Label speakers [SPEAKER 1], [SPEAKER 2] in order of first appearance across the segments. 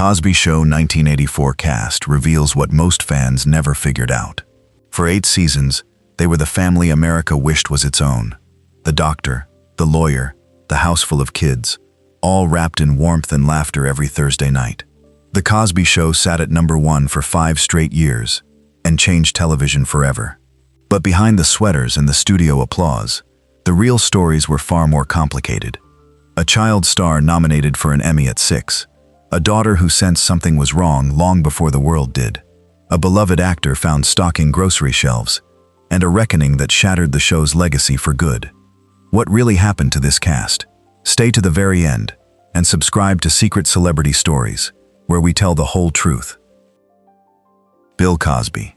[SPEAKER 1] Cosby Show 1984 cast reveals what most fans never figured out. For 8 seasons, they were the family America wished was its own. The doctor, the lawyer, the house full of kids, all wrapped in warmth and laughter every Thursday night. The Cosby Show sat at #1 for 5 straight years and changed television forever. But behind the sweaters and the studio applause, the real stories were far more complicated. A child star nominated for an Emmy at 6, a daughter who sensed something was wrong long before the world did, a beloved actor found stocking grocery shelves, and a reckoning that shattered the show's legacy for good. What really happened to this cast? Stay to the very end and subscribe to Secret Celebrity Stories, where we tell the whole truth. Bill Cosby.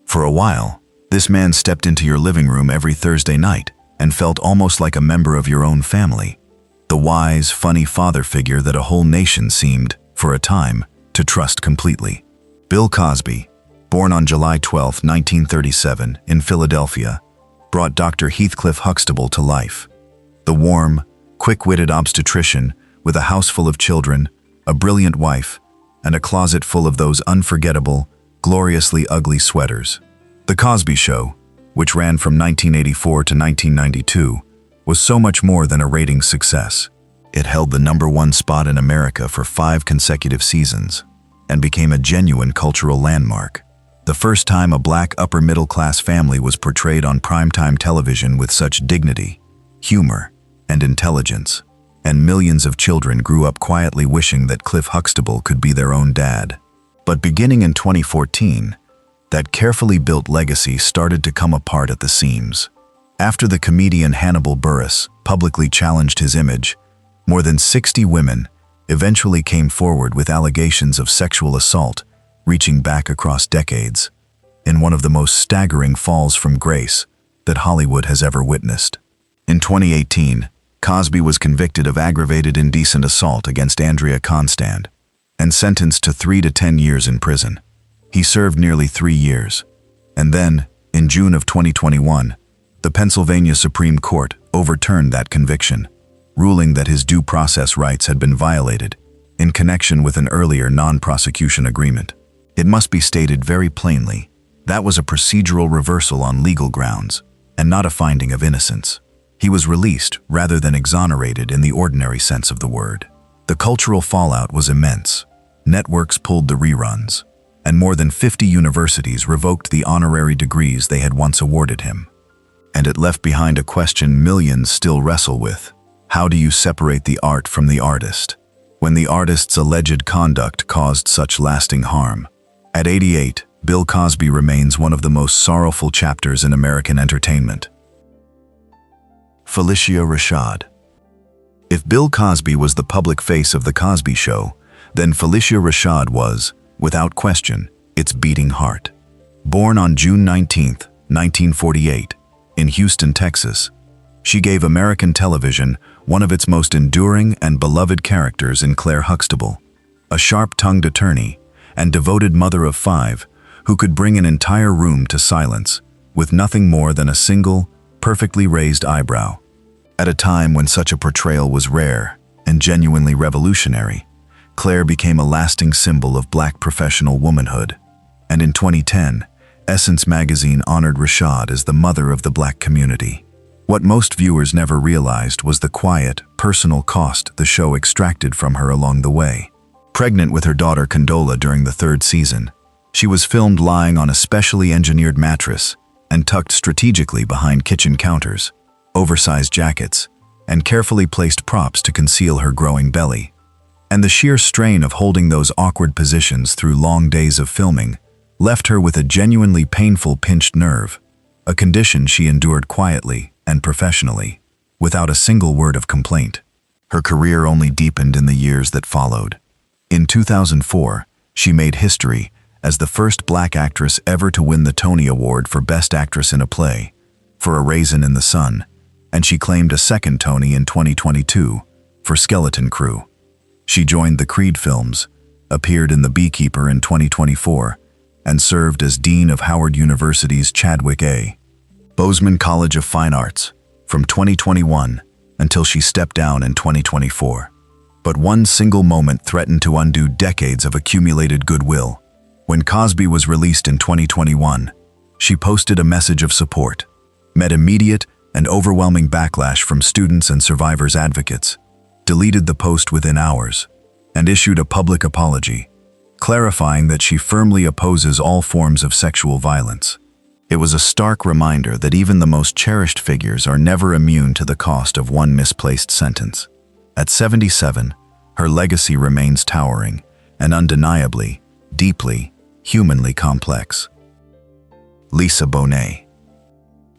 [SPEAKER 1] For a while, this man stepped into your living room every Thursday night and felt almost like a member of your own family. The wise, funny father figure that a whole nation seemed, for a time, to trust completely. Bill Cosby, born on July 12, 1937, in Philadelphia, brought Dr. Heathcliff Huxtable to life. The warm, quick-witted obstetrician with a house full of children, a brilliant wife, and a closet full of those unforgettable, gloriously ugly sweaters. The Cosby Show, which ran from 1984 to 1992, was so much more than a ratings success. It held the #1 spot in America for 5 consecutive seasons and became a genuine cultural landmark. The first time a black upper-middle-class family was portrayed on primetime television with such dignity, humor, and intelligence, and millions of children grew up quietly wishing that Cliff Huxtable could be their own dad. But beginning in 2014, that carefully built legacy started to come apart at the seams. After the comedian Hannibal Buress publicly challenged his image, more than 60 women eventually came forward with allegations of sexual assault, reaching back across decades, in one of the most staggering falls from grace that Hollywood has ever witnessed. In 2018, Cosby was convicted of aggravated indecent assault against Andrea Constand and sentenced to 3 to 10 years in prison. He served nearly 3 years, and then, in June of 2021, the Pennsylvania Supreme Court overturned that conviction, ruling that his due process rights had been violated in connection with an earlier non-prosecution agreement. It must be stated very plainly, that was a procedural reversal on legal grounds, and not a finding of innocence. He was released rather than exonerated in the ordinary sense of the word. The cultural fallout was immense. Networks pulled the reruns, and more than 50 universities revoked the honorary degrees they had once awarded him. And it left behind a question millions still wrestle with. How do you separate the art from the artist, when the artist's alleged conduct caused such lasting harm? At 88, Bill Cosby remains one of the most sorrowful chapters in American entertainment. Phylicia Rashad. If Bill Cosby was the public face of The Cosby Show, then Phylicia Rashad was, without question, its beating heart. Born on June 19, 1948, in Houston, Texas, she gave American television one of its most enduring and beloved characters in Claire Huxtable, a sharp-tongued attorney and devoted mother of 5 who could bring an entire room to silence with nothing more than a single, perfectly raised eyebrow. At a time when such a portrayal was rare and genuinely revolutionary, Claire became a lasting symbol of black professional womanhood, and in 2010, Essence magazine honored Rashad as the mother of the black community. What most viewers never realized was the quiet, personal cost the show extracted from her along the way. Pregnant with her daughter Condola during the 3rd season, she was filmed lying on a specially engineered mattress and tucked strategically behind kitchen counters, oversized jackets, and carefully placed props to conceal her growing belly. And the sheer strain of holding those awkward positions through long days of filming left her with a genuinely painful pinched nerve, a condition she endured quietly and professionally, without a single word of complaint. Her career only deepened in the years that followed. In 2004, she made history as the first black actress ever to win the Tony Award for Best Actress in a Play, for A Raisin in the Sun, and she claimed a second Tony in 2022 for Skeleton Crew. She joined the Creed films, appeared in The Beekeeper in 2024, and served as Dean of Howard University's Chadwick A. Bozeman College of Fine Arts from 2021 until she stepped down in 2024. But one single moment threatened to undo decades of accumulated goodwill. When Cosby was released in 2021, she posted a message of support, met immediate and overwhelming backlash from students and survivors' advocates, deleted the post within hours, and issued a public apology, clarifying that she firmly opposes all forms of sexual violence. It was a stark reminder that even the most cherished figures are never immune to the cost of one misplaced sentence. At 77, her legacy remains towering and undeniably, deeply, humanly complex. Lisa Bonet.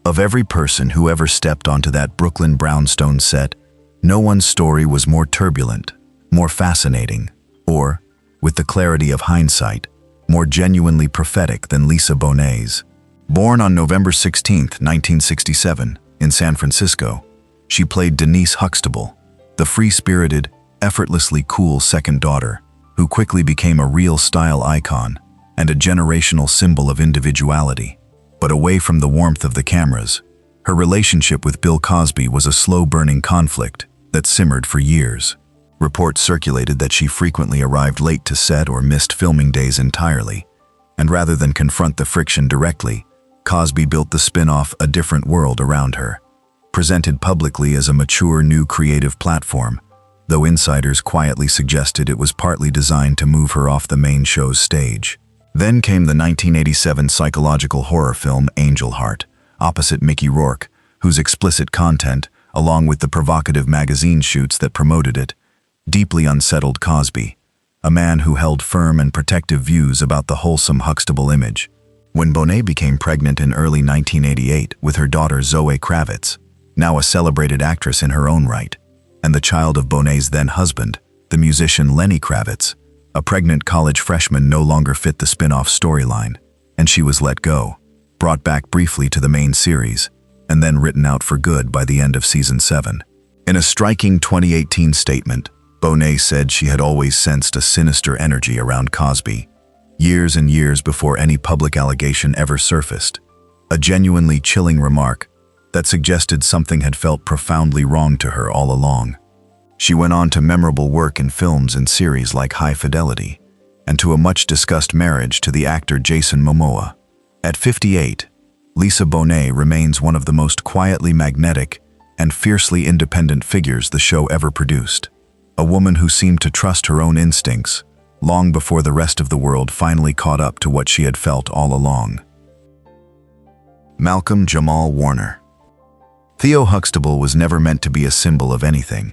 [SPEAKER 1] Of every person who ever stepped onto that Brooklyn brownstone set, no one's story was more turbulent, more fascinating, or, with the clarity of hindsight, more genuinely prophetic than Lisa Bonet's. Born on November 16, 1967, in San Francisco, she played Denise Huxtable, the free-spirited, effortlessly cool second daughter, who quickly became a real style icon and a generational symbol of individuality. But away from the warmth of the cameras, her relationship with Bill Cosby was a slow-burning conflict that simmered for years. Reports circulated that she frequently arrived late to set or missed filming days entirely, and rather than confront the friction directly, Cosby built the spin-off A Different World around her. Presented publicly as a mature new creative platform, though insiders quietly suggested it was partly designed to move her off the main show's stage. Then came the 1987 psychological horror film Angel Heart, opposite Mickey Rourke, whose explicit content, along with the provocative magazine shoots that promoted it, deeply unsettled Cosby, a man who held firm and protective views about the wholesome Huxtable image. When Bonet became pregnant in early 1988 with her daughter Zoe Kravitz, now a celebrated actress in her own right, and the child of Bonet's then husband, the musician Lenny Kravitz, a pregnant college freshman no longer fit the spin-off storyline, and she was let go, brought back briefly to the main series, and then written out for good by the end of season 7. In a striking 2018 statement, Bonet said she had always sensed a sinister energy around Cosby, years and years before any public allegation ever surfaced, a genuinely chilling remark that suggested something had felt profoundly wrong to her all along. She went on to memorable work in films and series like High Fidelity, and to a much-discussed marriage to the actor Jason Momoa. At 58, Lisa Bonet remains one of the most quietly magnetic and fiercely independent figures the show ever produced, a woman who seemed to trust her own instincts long before the rest of the world finally caught up to what she had felt all along. Malcolm Jamal Warner. Theo Huxtable was never meant to be a symbol of anything.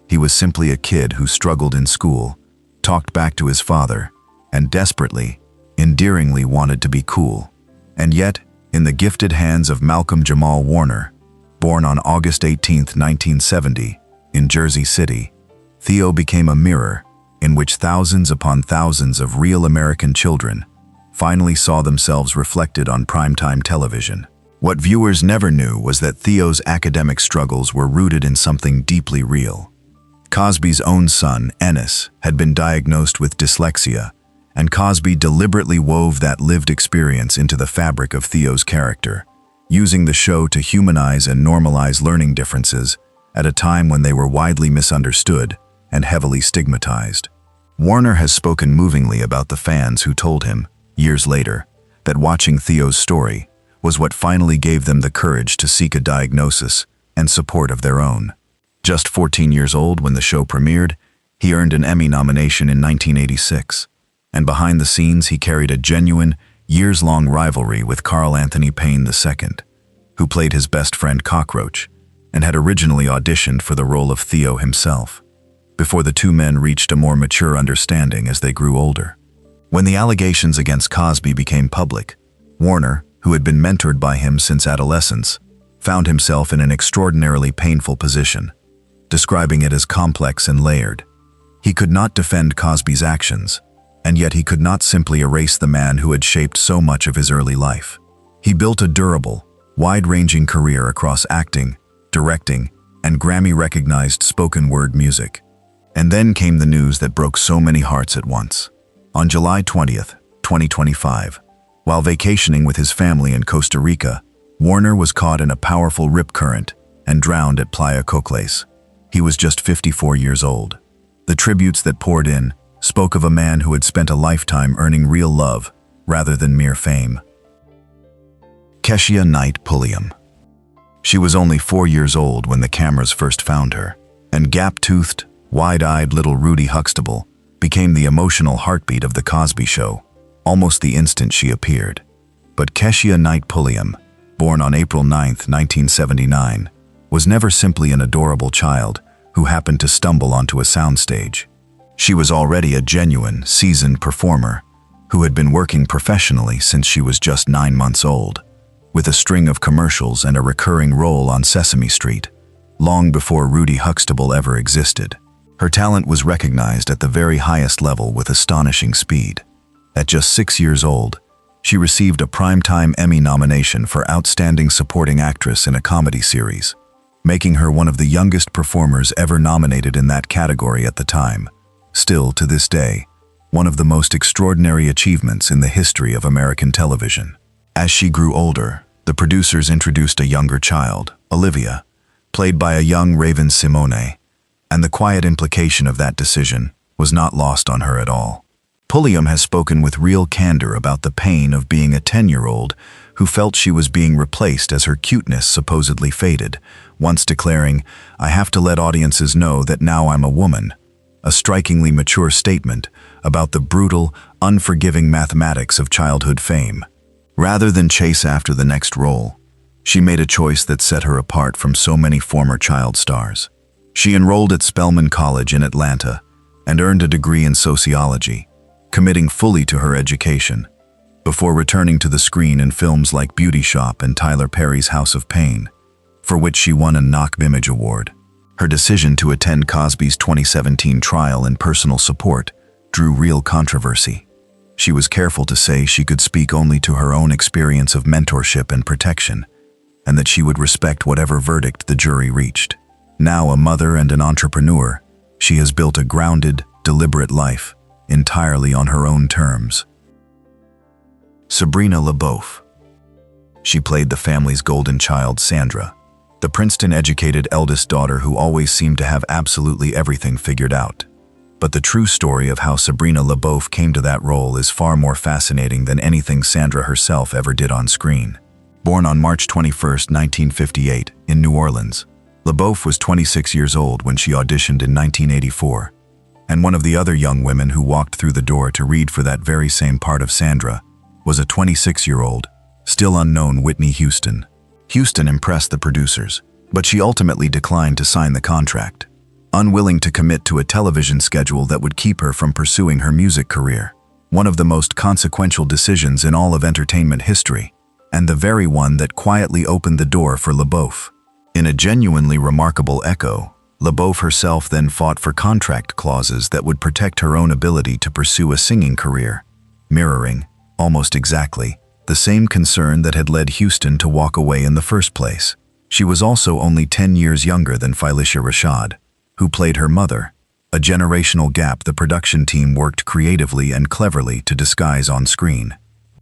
[SPEAKER 1] He was simply a kid who struggled in school, talked back to his father, and desperately, endearingly wanted to be cool. And yet, in the gifted hands of Malcolm Jamal Warner, born on August 18, 1970, in Jersey City, Theo became a mirror in which thousands upon thousands of real American children finally saw themselves reflected on primetime television. What viewers never knew was that Theo's academic struggles were rooted in something deeply real. Cosby's own son, Ennis, had been diagnosed with dyslexia, and Cosby deliberately wove that lived experience into the fabric of Theo's character, using the show to humanize and normalize learning differences at a time when they were widely misunderstood and heavily stigmatized. Warner has spoken movingly about the fans who told him, years later, that watching Theo's story was what finally gave them the courage to seek a diagnosis and support of their own. Just 14 years old when the show premiered, he earned an Emmy nomination in 1986, and behind the scenes he carried a genuine, years-long rivalry with Carl Anthony Payne II, who played his best friend Cockroach, and had originally auditioned for the role of Theo himself, before the two men reached a more mature understanding as they grew older. When the allegations against Cosby became public, Warner, who had been mentored by him since adolescence, found himself in an extraordinarily painful position, describing it as complex and layered. He could not defend Cosby's actions, and yet he could not simply erase the man who had shaped so much of his early life. He built a durable, wide-ranging career across acting, directing, and Grammy-recognized spoken-word music. And then came the news that broke so many hearts at once. On July 20th, 2025, while vacationing with his family in Costa Rica, Warner was caught in a powerful rip current and drowned at Playa Cocles. He was just 54 years old. The tributes that poured in spoke of a man who had spent a lifetime earning real love rather than mere fame. Keshia Knight Pulliam. She was only 4 years old when the cameras first found her, and gap-toothed, wide-eyed little Rudy Huxtable became the emotional heartbeat of The Cosby Show, almost the instant she appeared. But Keshia Knight Pulliam, born on April 9, 1979, was never simply an adorable child who happened to stumble onto a soundstage. She was already a genuine, seasoned performer who had been working professionally since she was just 9 months old, with a string of commercials and a recurring role on Sesame Street, long before Rudy Huxtable ever existed. Her talent was recognized at the very highest level with astonishing speed. At just 6 years old, she received a Primetime Emmy nomination for Outstanding Supporting Actress in a Comedy Series, making her one of the youngest performers ever nominated in that category at the time. Still, to this day, one of the most extraordinary achievements in the history of American television. As she grew older, the producers introduced a younger child, Olivia, played by a young Raven Simone, and the quiet implication of that decision was not lost on her at all. Pulliam has spoken with real candor about the pain of being a 10-year-old who felt she was being replaced as her cuteness supposedly faded, once declaring, "I have to let audiences know that now I'm a woman," a strikingly mature statement about the brutal, unforgiving mathematics of childhood fame. Rather than chase after the next role, she made a choice that set her apart from so many former child stars. She enrolled at Spelman College in Atlanta and earned a degree in sociology, committing fully to her education, before returning to the screen in films like Beauty Shop and Tyler Perry's House of Pain, for which she won a Knock Image Award. Her decision to attend Cosby's 2017 trial and personal support drew real controversy. She was careful to say she could speak only to her own experience of mentorship and protection, and that she would respect whatever verdict the jury reached. Now a mother and an entrepreneur, she has built a grounded, deliberate life, entirely on her own terms. Sabrina LaBeouf. She played the family's golden child, Sandra, the Princeton-educated eldest daughter who always seemed to have absolutely everything figured out. But the true story of how Sabrina LaBeouf came to that role is far more fascinating than anything Sandra herself ever did on screen. Born on March 21, 1958, in New Orleans, LaBeouf was 26 years old when she auditioned in 1984, and one of the other young women who walked through the door to read for that very same part of Sandra was a 26-year-old, still unknown Whitney Houston. Houston impressed the producers, but she ultimately declined to sign the contract, unwilling to commit to a television schedule that would keep her from pursuing her music career, one of the most consequential decisions in all of entertainment history, and the very one that quietly opened the door for LaBeouf. In a genuinely remarkable echo, LaBeouf herself then fought for contract clauses that would protect her own ability to pursue a singing career, mirroring, almost exactly, the same concern that had led Houston to walk away in the first place. She was also only 10 years younger than Phylicia Rashad, who played her mother, a generational gap the production team worked creatively and cleverly to disguise on screen.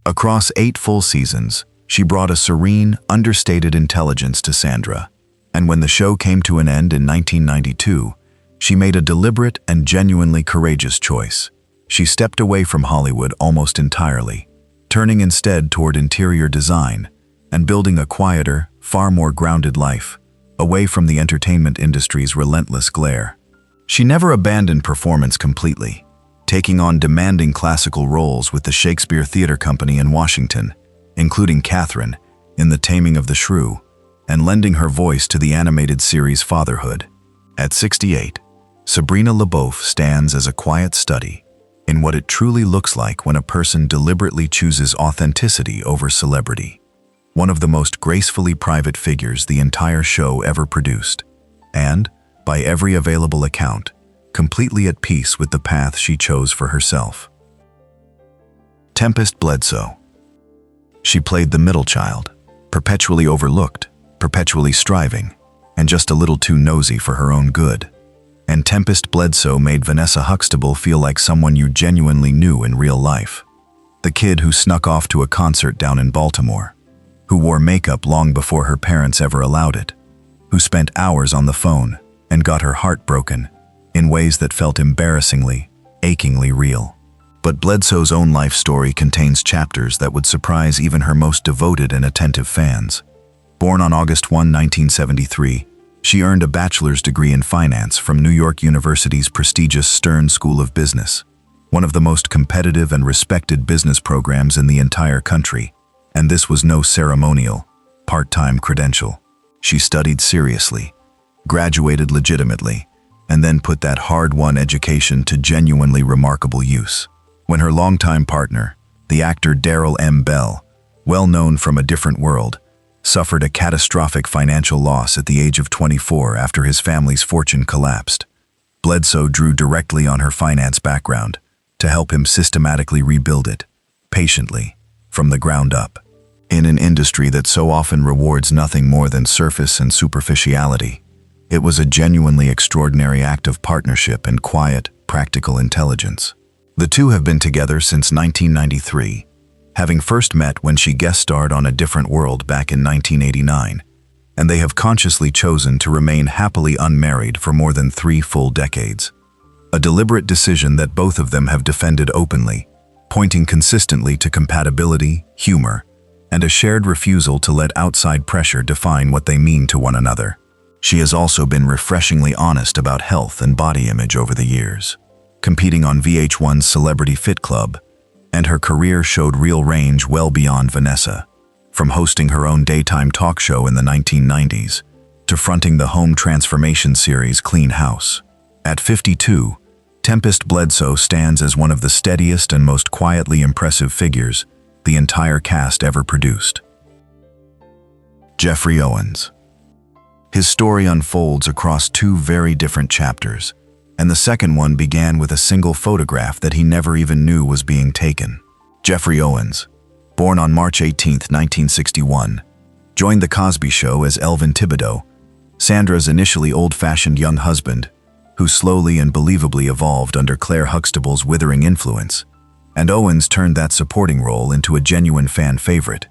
[SPEAKER 1] Across 8 full seasons, she brought a serene, understated intelligence to Sandra, and when the show came to an end in 1992, she made a deliberate and genuinely courageous choice. She stepped away from Hollywood almost entirely, turning instead toward interior design and building a quieter, far more grounded life, away from the entertainment industry's relentless glare. She never abandoned performance completely, taking on demanding classical roles with the Shakespeare Theatre Company in Washington, including Catherine in The Taming of the Shrew, and lending her voice to the animated series Fatherhood. At 68, Sabrina LaBeouf stands as a quiet study in what it truly looks like when a person deliberately chooses authenticity over celebrity. One of the most gracefully private figures the entire show ever produced, and, by every available account, completely at peace with the path she chose for herself. Tempest Bledsoe. She played the middle child, perpetually overlooked, perpetually striving, and just a little too nosy for her own good. And Tempest Bledsoe made Vanessa Huxtable feel like someone you genuinely knew in real life. The kid who snuck off to a concert down in Baltimore, who wore makeup long before her parents ever allowed it, who spent hours on the phone and got her heart broken in ways that felt embarrassingly, achingly real. But Bledsoe's own life story contains chapters that would surprise even her most devoted and attentive fans. Born on August 1, 1973, she earned a bachelor's degree in finance from New York University's prestigious Stern School of Business, one of the most competitive and respected business programs in the entire country. And this was no ceremonial, part-time credential. She studied seriously, graduated legitimately, and then put that hard-won education to genuinely remarkable use. When her longtime partner, the actor Darrell M. Bell, well known from A Different World, suffered a catastrophic financial loss at the age of 24 after his family's fortune collapsed, Bledsoe drew directly on her finance background to help him systematically rebuild it, patiently, from the ground up. In an industry that so often rewards nothing more than surface and superficiality, it was a genuinely extraordinary act of partnership and quiet, practical intelligence. The two have been together since 1993, having first met when she guest starred on A Different World back in 1989, and they have consciously chosen to remain happily unmarried for more than 3 full decades. A deliberate decision that both of them have defended openly, pointing consistently to compatibility, humor, and a shared refusal to let outside pressure define what they mean to one another. She has also been refreshingly honest about health and body image over the years, competing on VH1's Celebrity Fit Club, and her career showed real range well beyond Vanessa, from hosting her own daytime talk show in the 1990s to fronting the home transformation series Clean House. At 52, Tempest Bledsoe stands as one of the steadiest and most quietly impressive figures the entire cast ever produced. Jeffrey Owens. His story unfolds across 2 very different chapters, and the second one began with a single photograph that he never even knew was being taken. Jeffrey Owens, born on March 18, 1961, joined The Cosby Show as Elvin Thibodeau, Sandra's initially old-fashioned young husband, who slowly and believably evolved under Claire Huxtable's withering influence, and Owens turned that supporting role into a genuine fan favorite,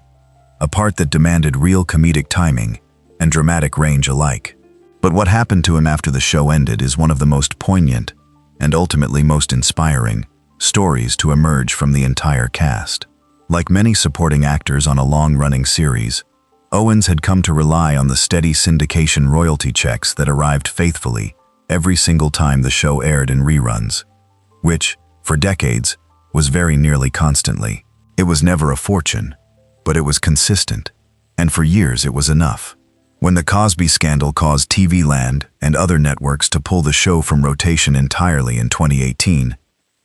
[SPEAKER 1] a part that demanded real comedic timing and dramatic range alike. But what happened to him after the show ended is one of the most poignant, and ultimately most inspiring, stories to emerge from the entire cast. Like many supporting actors on a long-running series, Owens had come to rely on the steady syndication royalty checks that arrived faithfully every single time the show aired in reruns, which, for decades, was very nearly constantly. It was never a fortune, but it was consistent, and for years it was enough. When the Cosby scandal caused TV Land and other networks to pull the show from rotation entirely in 2018,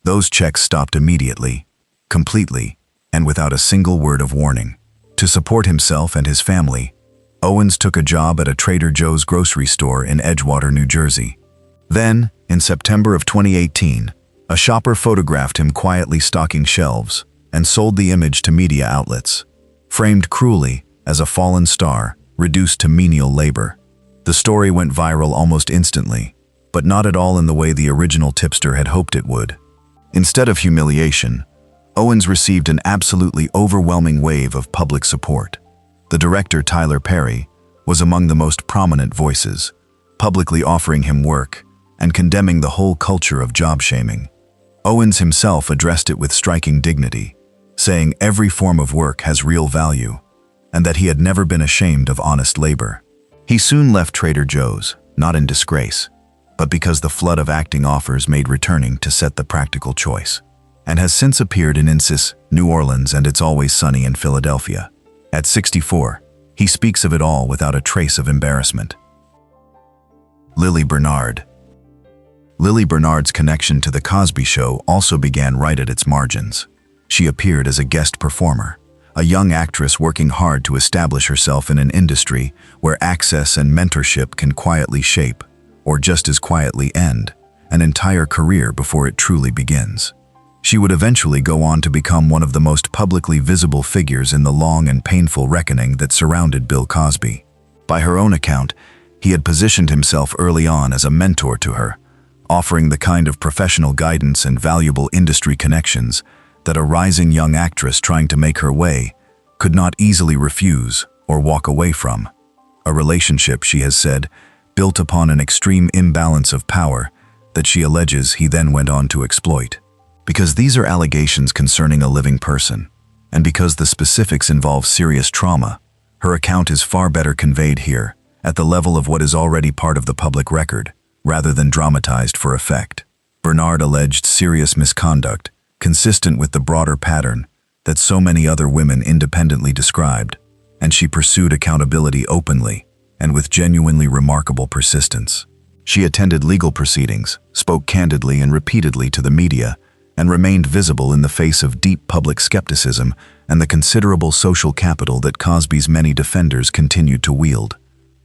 [SPEAKER 1] those checks stopped immediately, completely, and without a single word of warning. To support himself and his family, Owens took a job at a Trader Joe's grocery store in Edgewater, New Jersey. Then, in September of 2018, a shopper photographed him quietly stocking shelves and sold the image to media outlets, framed cruelly as a fallen star reduced to menial labor. The story went viral almost instantly, but not at all in the way the original tipster had hoped it would. Instead of humiliation, Owens received an absolutely overwhelming wave of public support. The director, Tyler Perry, was among the most prominent voices, publicly offering him work and condemning the whole culture of job shaming. Owens himself addressed it with striking dignity, saying every form of work has real value, and that he had never been ashamed of honest labor. He soon left Trader Joe's, not in disgrace, but because the flood of acting offers made returning to set the practical choice, and has since appeared in Insis, New Orleans, and It's Always Sunny in Philadelphia. At 64, he speaks of it all without a trace of embarrassment. Lily Bernard. Lily Bernard's connection to The Cosby Show also began right at its margins. She appeared as a guest performer, a young actress working hard to establish herself in an industry where access and mentorship can quietly shape, or just as quietly end, an entire career before it truly begins. She would eventually go on to become one of the most publicly visible figures in the long and painful reckoning that surrounded Bill Cosby. By her own account, he had positioned himself early on as a mentor to her, offering the kind of professional guidance and valuable industry connections that a rising young actress trying to make her way could not easily refuse or walk away from. A relationship, she has said, built upon an extreme imbalance of power that she alleges he then went on to exploit. Because these are allegations concerning a living person, and because the specifics involve serious trauma, her account is far better conveyed here, at the level of what is already part of the public record, rather than dramatized for effect. Bernard alleged serious misconduct, consistent with the broader pattern that so many other women independently described, and she pursued accountability openly and with genuinely remarkable persistence. She attended legal proceedings, spoke candidly and repeatedly to the media, and remained visible in the face of deep public skepticism and the considerable social capital that Cosby's many defenders continued to wield.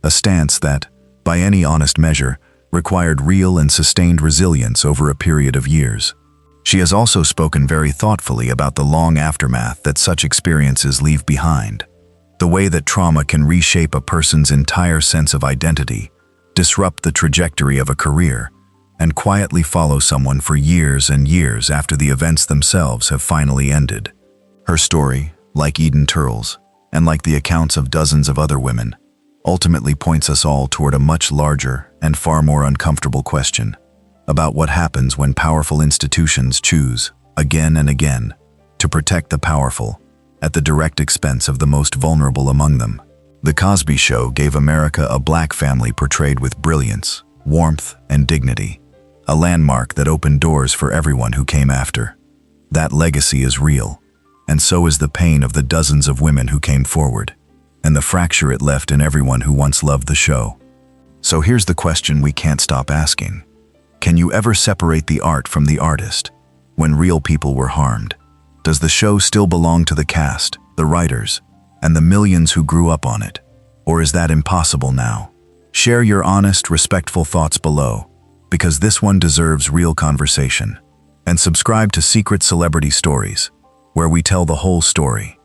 [SPEAKER 1] A stance that, by any honest measure, required real and sustained resilience over a period of years. She has also spoken very thoughtfully about the long aftermath that such experiences leave behind, the way that trauma can reshape a person's entire sense of identity, disrupt the trajectory of a career, and quietly follow someone for years and years after the events themselves have finally ended. Her story, like Eden Turl's, and like the accounts of dozens of other women, ultimately points us all toward a much larger and far more uncomfortable question about what happens when powerful institutions choose, again and again, to protect the powerful at the direct expense of the most vulnerable among them. The Cosby Show gave America a black family portrayed with brilliance, warmth, and dignity, a landmark that opened doors for everyone who came after. That legacy is real, and so is the pain of the dozens of women who came forward, and the fracture it left in everyone who once loved the show. So here's the question we can't stop asking. Can you ever separate the art from the artist? When real people were harmed, does the show still belong to the cast, the writers, and the millions who grew up on it? Or is that impossible now? Share your honest, respectful thoughts below, because this one deserves real conversation. And subscribe to Secret Celebrity Stories, where we tell the whole story.